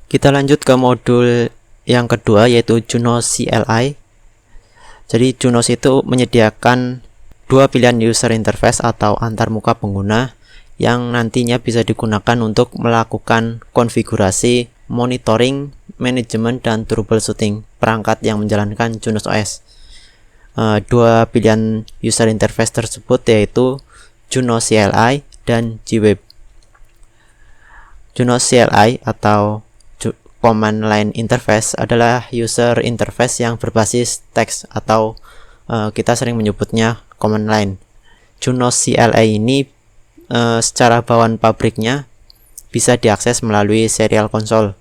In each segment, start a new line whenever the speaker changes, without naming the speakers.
Kita lanjut ke modul yang kedua, yaitu Junos CLI. Jadi Junos itu menyediakan dua pilihan user interface atau antarmuka pengguna yang nantinya bisa digunakan untuk melakukan konfigurasi, monitoring, manajemen, dan troubleshooting perangkat yang menjalankan Junos OS. Dua pilihan user interface tersebut yaitu Junos CLI dan GWeb. Junos CLI atau Command Line Interface adalah user interface yang berbasis teks atau kita sering menyebutnya command line. Junos CLI ini secara bawaan pabriknya bisa diakses melalui serial console.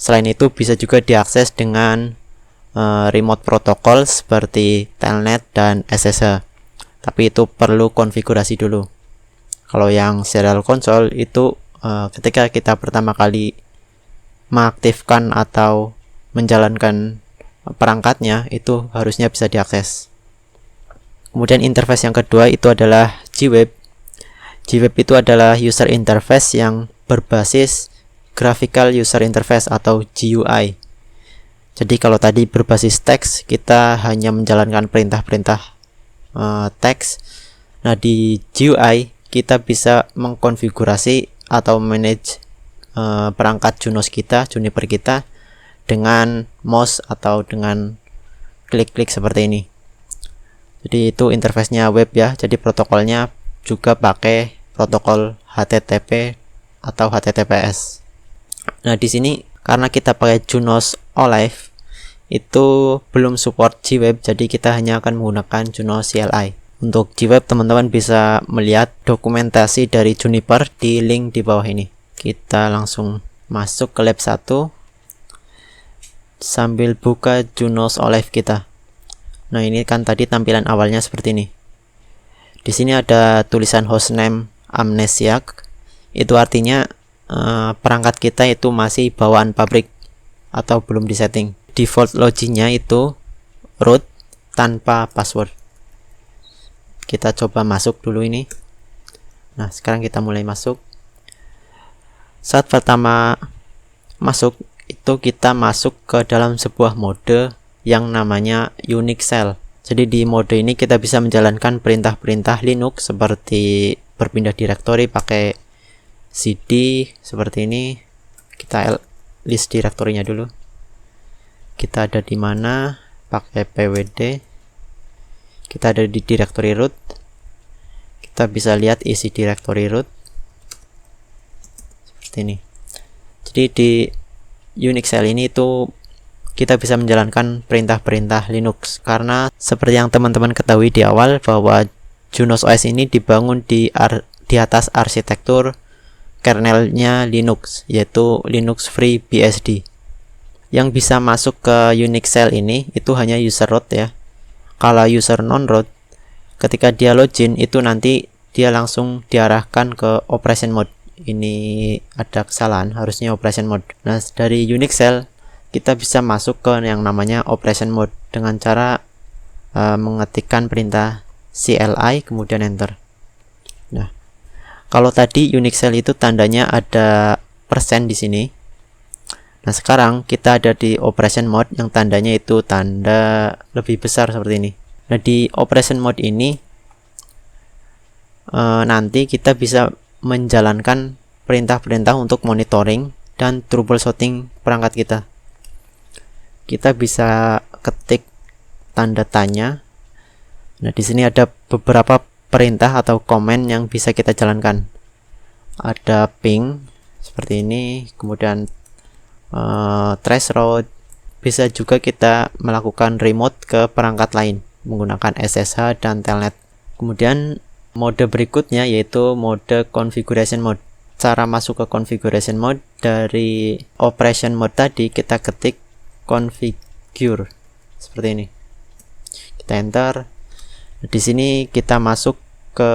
Selain itu bisa juga diakses dengan remote protokol seperti Telnet dan SSH. Tapi itu perlu konfigurasi dulu. Kalau yang serial console itu ketika kita pertama kali mengaktifkan atau menjalankan perangkatnya, itu harusnya bisa diakses. Kemudian interface yang kedua itu adalah GWeb. GWeb itu adalah user interface yang berbasis graphical user interface atau GUI. Jadi kalau tadi berbasis teks, kita hanya menjalankan perintah-perintah teks. Nah, di GUI kita bisa mengkonfigurasi atau manage perangkat Junos kita, Juniper kita dengan mouse atau dengan klik-klik seperti ini. Jadi itu interface-nya web ya. Jadi protokolnya juga pakai protokol HTTP atau HTTPS. Nah, di sini karena kita pakai Junos Olive itu belum support GWeb, jadi kita hanya akan menggunakan Junos CLI. Untuk GWeb teman-teman bisa melihat dokumentasi dari Juniper di link di bawah ini. Kita langsung masuk ke lab 1 sambil buka Junos Olive kita. Nah, ini kan tadi tampilan awalnya seperti ini. Di sini ada tulisan hostname Amnesiac. Itu artinya perangkat kita itu masih bawaan pabrik atau belum disetting. Default loginnya itu root tanpa password. Kita coba masuk dulu ini. Nah, sekarang kita mulai masuk. Saat pertama masuk itu kita masuk ke dalam sebuah mode yang namanya Unix Shell. Jadi di mode ini kita bisa menjalankan perintah-perintah Linux seperti berpindah direktori pakai cd seperti ini. Kita list direktorinya dulu. Kita ada di mana, pakai pwd. Kita ada di direktori root. Kita bisa lihat isi direktori root seperti ini. Jadi di Unix Shell ini itu kita bisa menjalankan perintah-perintah Linux, karena seperti yang teman-teman ketahui di awal bahwa Junos OS ini dibangun di atas arsitektur kernelnya Linux, yaitu Linux Free BSD. Yang bisa masuk ke Unix Shell ini itu hanya user root ya. Kalau user non-root, ketika dia login itu nanti dia langsung diarahkan ke operation mode. Ini ada kesalahan, harusnya operation mode. Nah, dari Unix Shell kita bisa masuk ke yang namanya operation mode dengan cara mengetikkan perintah CLI kemudian enter. Nah, kalau tadi Unix Shell itu tandanya ada persen di sini. Nah, sekarang kita ada di operation mode yang tandanya itu tanda lebih besar seperti ini. Nah, di operation mode ini nanti kita bisa menjalankan perintah-perintah untuk monitoring dan troubleshooting perangkat kita. Kita bisa ketik tanda tanya. Nah, di sini ada beberapa perintah atau komen yang bisa kita jalankan. Ada ping seperti ini, kemudian traceroute. Bisa juga kita melakukan remote ke perangkat lain menggunakan SSH dan Telnet. Kemudian mode berikutnya yaitu mode configuration mode. Cara masuk ke configuration mode dari operation mode tadi kita ketik configure seperti ini. Kita enter. Di sini kita masuk ke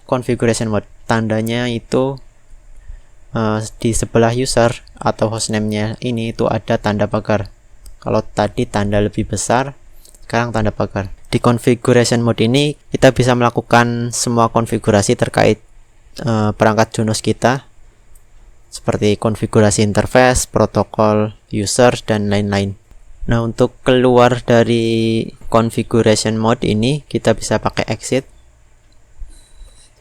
configuration mode. Tandanya itu di sebelah user atau hostname-nya ini itu ada tanda pagar. Kalau tadi tanda lebih besar, sekarang tanda pagar. Di configuration mode ini kita bisa melakukan semua konfigurasi terkait perangkat Junos kita. seperti konfigurasi interface, protokol, user, dan lain-lain. Nah, untuk keluar dari configuration mode ini kita bisa pakai exit.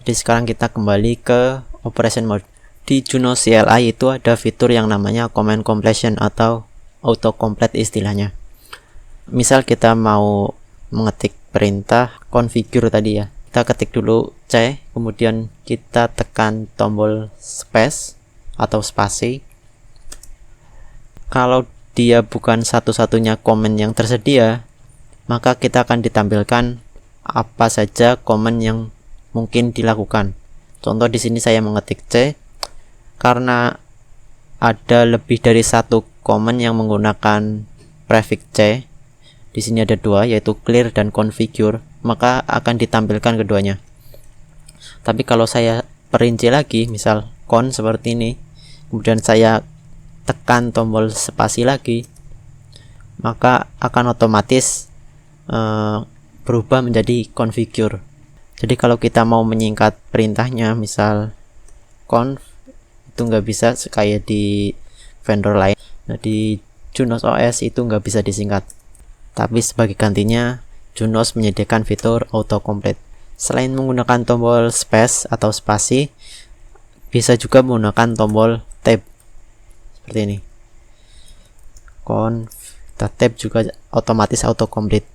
Jadi sekarang kita kembali ke operation mode. Di Juno CLI itu ada fitur yang namanya command completion atau autocomplete istilahnya. Misal kita mau mengetik perintah configure tadi ya, kita ketik dulu C, kemudian kita tekan tombol space atau spasi. Kalau dia bukan satu-satunya komen yang tersedia, maka kita akan ditampilkan apa saja komen yang mungkin dilakukan. Contoh di sini saya mengetik C, karena ada lebih dari satu komen yang menggunakan prefix C. Di sini ada dua, yaitu clear dan configure, maka akan ditampilkan keduanya. Tapi kalau saya perinci lagi, misal con seperti ini, kemudian saya tekan tombol spasi lagi, maka akan otomatis berubah menjadi configure. Jadi kalau kita mau menyingkat perintahnya, misal conf, itu nggak bisa kayak di vendor lain. Nah, di Junos OS itu nggak bisa disingkat. Tapi sebagai gantinya, Junos menyediakan fitur autocomplete. Selain menggunakan tombol space atau spasi, bisa juga menggunakan tombol tab seperti ini. Conf, kita tab juga otomatis autocomplete.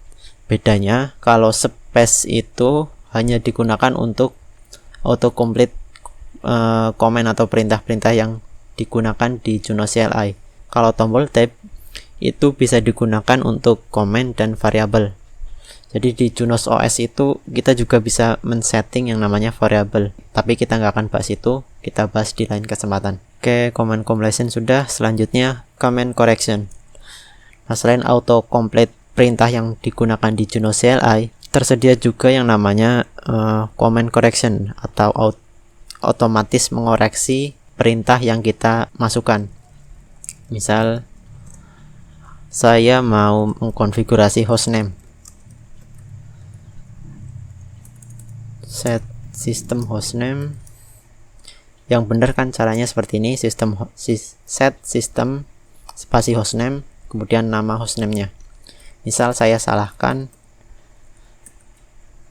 Bedanya kalau space itu hanya digunakan untuk autocomplete komen atau perintah-perintah yang digunakan di Juno CLI. Kalau tombol tab itu bisa digunakan untuk komen dan variabel. Jadi di Junos OS itu kita juga bisa men-setting yang namanya variabel, tapi kita nggak akan bahas itu, kita bahas di lain kesempatan. Oke, command completion sudah. Selanjutnya command correction. Nah, selain autocomplete perintah yang digunakan di Juno CLI, tersedia juga yang namanya command correction atau otomatis mengoreksi perintah yang kita masukkan. Misal saya mau mengkonfigurasi hostname, set system hostname. Yang benar kan caranya seperti ini, set system spasi hostname, kemudian nama hostname-nya. Misal saya salahkan,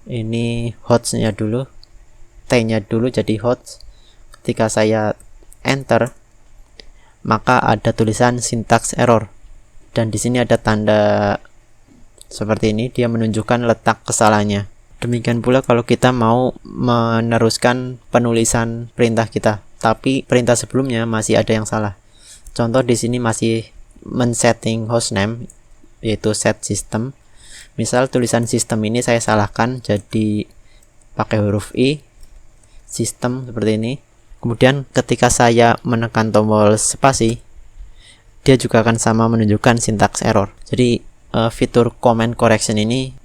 ini host-nya dulu, T-nya dulu jadi host. Ketika saya enter, maka ada tulisan syntax error, dan di sini ada tanda seperti ini, dia menunjukkan letak kesalahannya. Demikian pula kalau kita mau meneruskan penulisan perintah kita, tapi perintah sebelumnya masih ada yang salah. Contoh di sini masih men-setting hostname, yaitu set system. Misal tulisan sistem ini saya salahkan jadi pakai huruf I, sistem seperti ini. Kemudian ketika saya menekan tombol spasi, dia juga akan sama menunjukkan syntax error. Jadi fitur command correction ini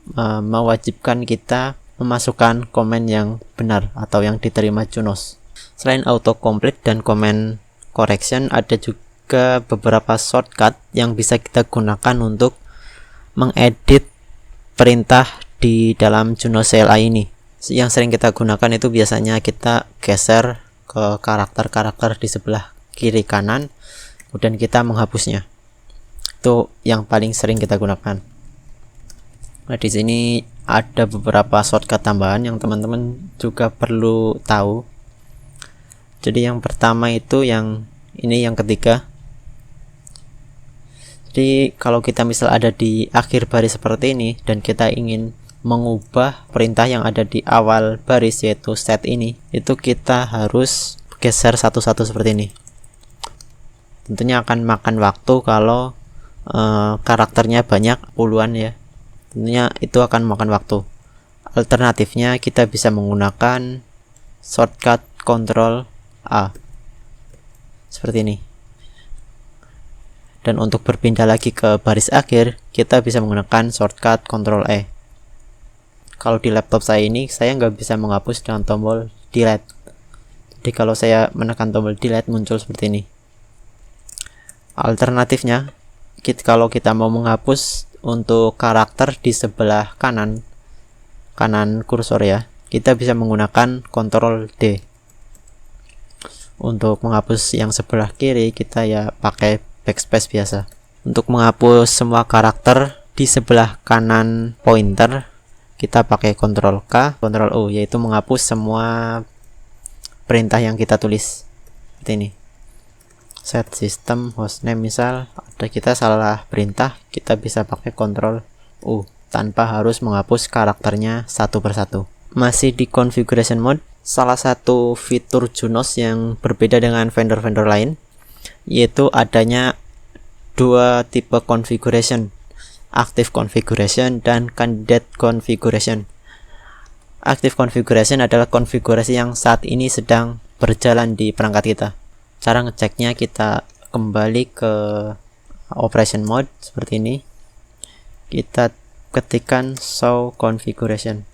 mewajibkan kita memasukkan komen yang benar atau yang diterima Junos. Selain autocomplete dan command correction, ada juga beberapa shortcut yang bisa kita gunakan untuk mengedit perintah di dalam Junos CLI ini. Yang sering kita gunakan itu biasanya kita geser ke karakter-karakter di sebelah kiri kanan, kemudian kita menghapusnya. Itu yang paling sering kita gunakan. Nah, di sini ada beberapa shortcut tambahan yang teman-teman juga perlu tahu. Jadi yang pertama itu yang ini, yang ketiga. Jadi kalau kita misal ada di akhir baris seperti ini dan kita ingin mengubah perintah yang ada di awal baris, yaitu set ini, itu kita harus geser satu-satu seperti ini. Tentunya akan makan waktu kalau karakternya banyak, puluhan ya. Tentunya itu akan makan waktu. Alternatifnya kita bisa menggunakan shortcut Ctrl A seperti ini. Dan untuk berpindah lagi ke baris akhir, kita bisa menggunakan shortcut Ctrl E. Kalau di laptop saya ini, saya nggak bisa menghapus dengan tombol delete. Jadi kalau saya menekan tombol delete, muncul seperti ini. Alternatifnya, kalau kita mau menghapus untuk karakter di sebelah kanan kursor ya, kita bisa menggunakan Ctrl D. Untuk menghapus yang sebelah kiri kita ya pakai backspace biasa. Untuk menghapus semua karakter di sebelah kanan pointer kita pakai Ctrl K, Ctrl O, yaitu menghapus semua perintah yang kita tulis. Seperti ini. Set system hostname, misal ada kita salah perintah, kita bisa pakai Ctrl U tanpa harus menghapus karakternya satu persatu. Masih di configuration mode, salah satu fitur Junos yang berbeda dengan vendor-vendor lain yaitu adanya dua tipe configuration, active configuration dan candidate configuration. Active configuration adalah konfigurasi yang saat ini sedang berjalan di perangkat kita. Cara ngeceknya, kita kembali ke operation mode seperti ini. Kita ketikkan show configuration.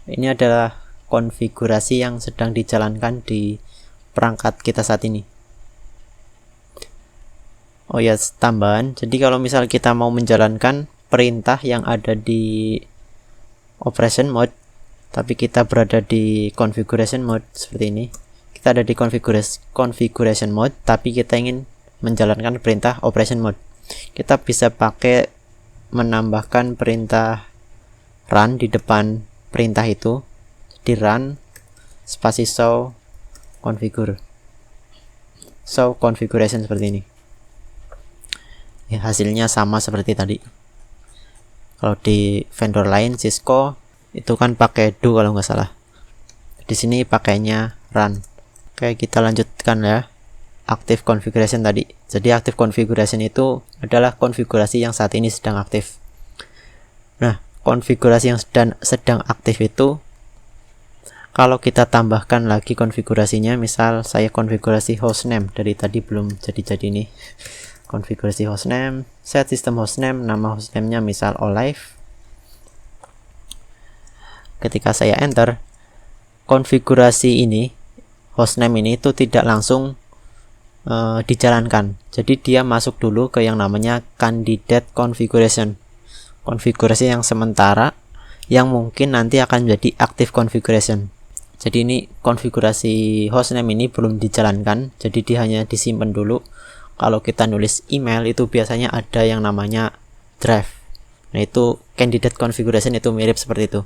Ini adalah konfigurasi yang sedang dijalankan di perangkat kita saat ini. Oh ya, tambahan. Jadi kalau misal kita mau menjalankan perintah yang ada di operation mode, tapi kita berada di configuration mode seperti ini. Kita ada di configuration mode, tapi kita ingin menjalankan perintah operation mode. Kita bisa pakai menambahkan perintah run di depan perintah itu. Di run spasi show configure. Show configuration seperti ini. Ya, hasilnya sama seperti tadi. Kalau di vendor lain Cisco itu kan pakai do kalau nggak salah. Di sini pakainya run. Oke, kita lanjutkan ya. Active configuration tadi. Jadi active configuration itu adalah konfigurasi yang saat ini sedang aktif. Nah, konfigurasi yang sedang aktif itu kalau kita tambahkan lagi konfigurasinya, misal saya konfigurasi hostname, dari tadi belum jadi nih. Konfigurasi hostname, set system hostname, nama hostname-nya misal Olive. Ketika saya enter, konfigurasi ini, hostname ini itu tidak langsung dijalankan. Jadi dia masuk dulu ke yang namanya candidate configuration. Konfigurasi yang sementara yang mungkin nanti akan menjadi active configuration. Jadi ini konfigurasi hostname ini belum dijalankan, jadi dia hanya disimpan dulu. Kalau kita nulis email itu biasanya ada yang namanya draft. Nah, itu candidate configuration itu mirip seperti itu.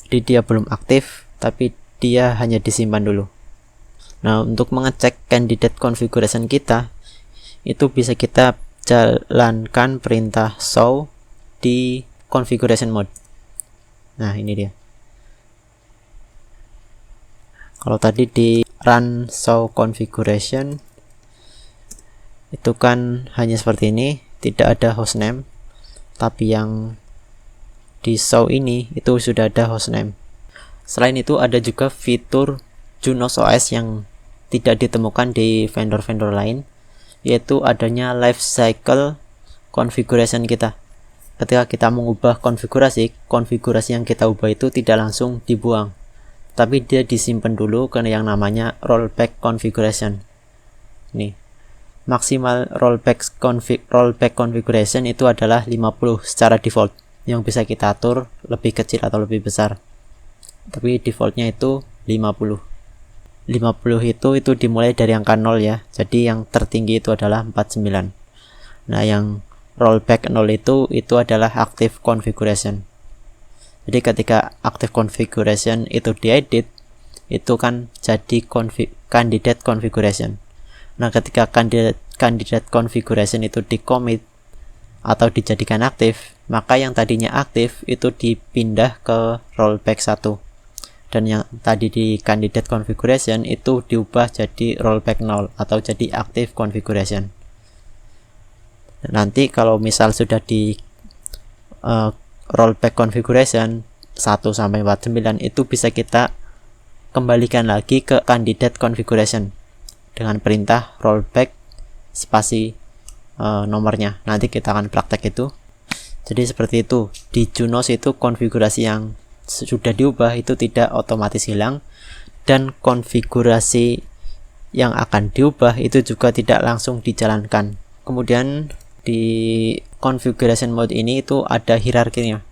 Jadi dia belum aktif, tapi dia hanya disimpan dulu. Nah, untuk mengecek candidate configuration kita, itu bisa kita jalankan perintah show di configuration mode. Nah, ini dia. Kalau tadi di run show configuration itu kan hanya seperti ini, tidak ada hostname, tapi yang di show ini itu sudah ada hostname. Selain itu ada juga fitur Junos OS yang tidak ditemukan di vendor-vendor lain, yaitu adanya life cycle configuration kita. Ketika kita mengubah konfigurasi yang kita ubah itu tidak langsung dibuang, tapi dia disimpan dulu ke yang namanya rollback configuration. Nih, maksimal rollback configuration itu adalah 50 secara default, yang bisa kita atur lebih kecil atau lebih besar, tapi defaultnya itu 50 itu dimulai dari angka 0 ya, jadi yang tertinggi itu adalah 49. Nah, yang rollback 0 itu adalah active configuration. Jadi ketika active configuration itu diedit, itu kan jadi candidate configuration. Nah, ketika candidate configuration itu di-commit atau dijadikan aktif, maka yang tadinya aktif itu dipindah ke rollback 1. Dan yang tadi di candidate configuration itu diubah jadi rollback 0 atau jadi active configuration. Nanti kalau misal sudah di rollback configuration 1 sampai 49 itu bisa kita kembalikan lagi ke candidate configuration dengan perintah rollback spasi nomornya. Nanti kita akan praktek itu. Jadi seperti itu. Di Junos itu konfigurasi yang sudah diubah itu tidak otomatis hilang, dan konfigurasi yang akan diubah itu juga tidak langsung dijalankan. Kemudian di configuration mode ini itu ada hierarkinya.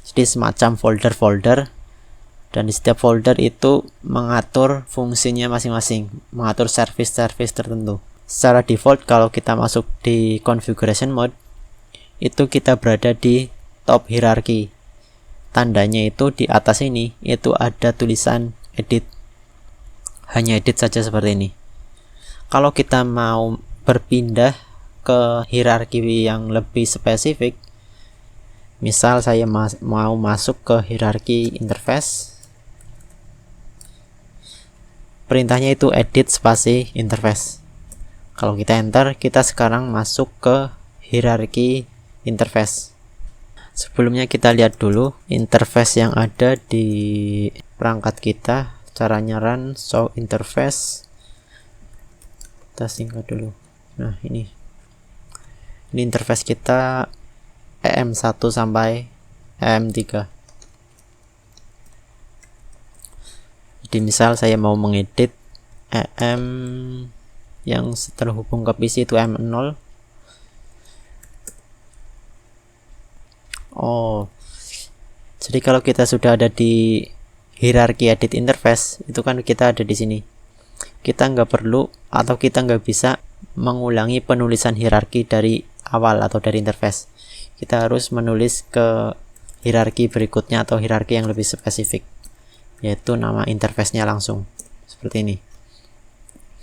Jadi semacam folder-folder dan di setiap folder itu mengatur fungsinya masing-masing, mengatur service-service tertentu. Secara default kalau kita masuk di configuration mode, itu kita berada di top hierarchy. Tandanya itu di atas ini itu ada tulisan edit, hanya edit saja seperti ini. Kalau kita mau berpindah ke hierarki yang lebih spesifik, misal saya mau masuk ke hierarki interface, perintahnya itu edit spasi interface. Kalau kita enter, kita sekarang masuk ke hierarki interface. Sebelumnya kita lihat dulu interface yang ada di perangkat kita. Caranya run show interface. Kita singkat dulu. Nah, ini interface kita EM1 sampai EM3. Jadi misal saya mau mengedit EM yang terhubung ke PC itu EM0. Jadi kalau kita sudah ada di hierarki edit interface, itu kan kita ada di sini. Kita nggak perlu atau kita nggak bisa mengulangi penulisan hierarki dari awal atau dari interface. Kita harus menulis ke hierarki berikutnya atau hierarki yang lebih spesifik, yaitu nama interface-nya langsung seperti ini.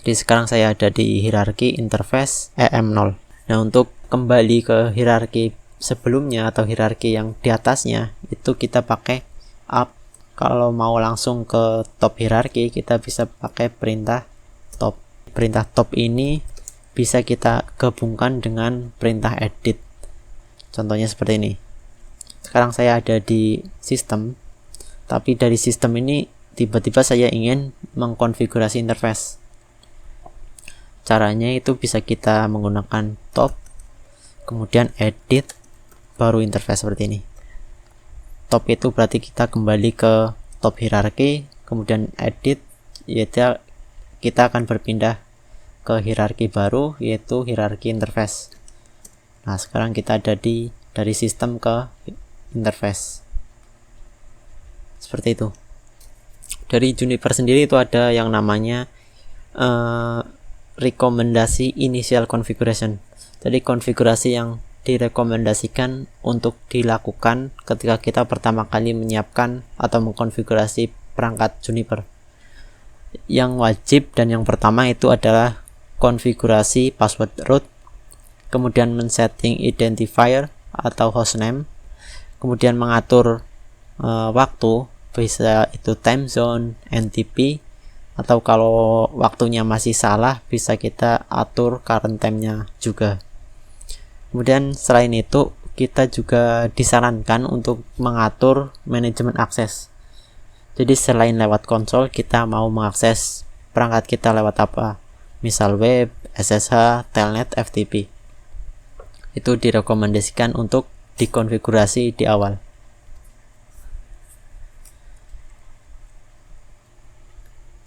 Jadi sekarang saya ada di hierarki interface EM0. Nah, untuk kembali ke hierarki sebelumnya atau hierarki yang di atasnya, itu kita pakai up. Kalau mau langsung ke top hierarki, kita bisa pakai perintah top. Perintah top ini bisa kita gabungkan dengan perintah edit. Contohnya seperti ini. Sekarang saya ada di sistem, tapi dari sistem ini tiba-tiba saya ingin mengkonfigurasi interface. Caranya itu bisa kita menggunakan top, kemudian edit, baru interface seperti ini. Top itu berarti kita kembali ke top hierarki, kemudian edit, yaitu kita akan berpindah ke hierarki baru, yaitu hierarki interface. Nah, sekarang kita ada dari sistem ke interface. Seperti itu. Dari Juniper sendiri itu ada yang namanya rekomendasi initial configuration. Jadi konfigurasi yang direkomendasikan untuk dilakukan ketika kita pertama kali menyiapkan atau mengkonfigurasi perangkat Juniper. Yang wajib dan yang pertama itu adalah konfigurasi password root, kemudian men-setting identifier atau hostname, kemudian mengatur waktu, bisa itu time zone, NTP, atau kalau waktunya masih salah bisa kita atur current time-nya juga. Kemudian selain itu kita juga disarankan untuk mengatur manajemen akses. Jadi selain lewat konsol, kita mau mengakses perangkat kita lewat apa? Misal web, SSH, telnet, FTP. Itu direkomendasikan untuk dikonfigurasi di awal.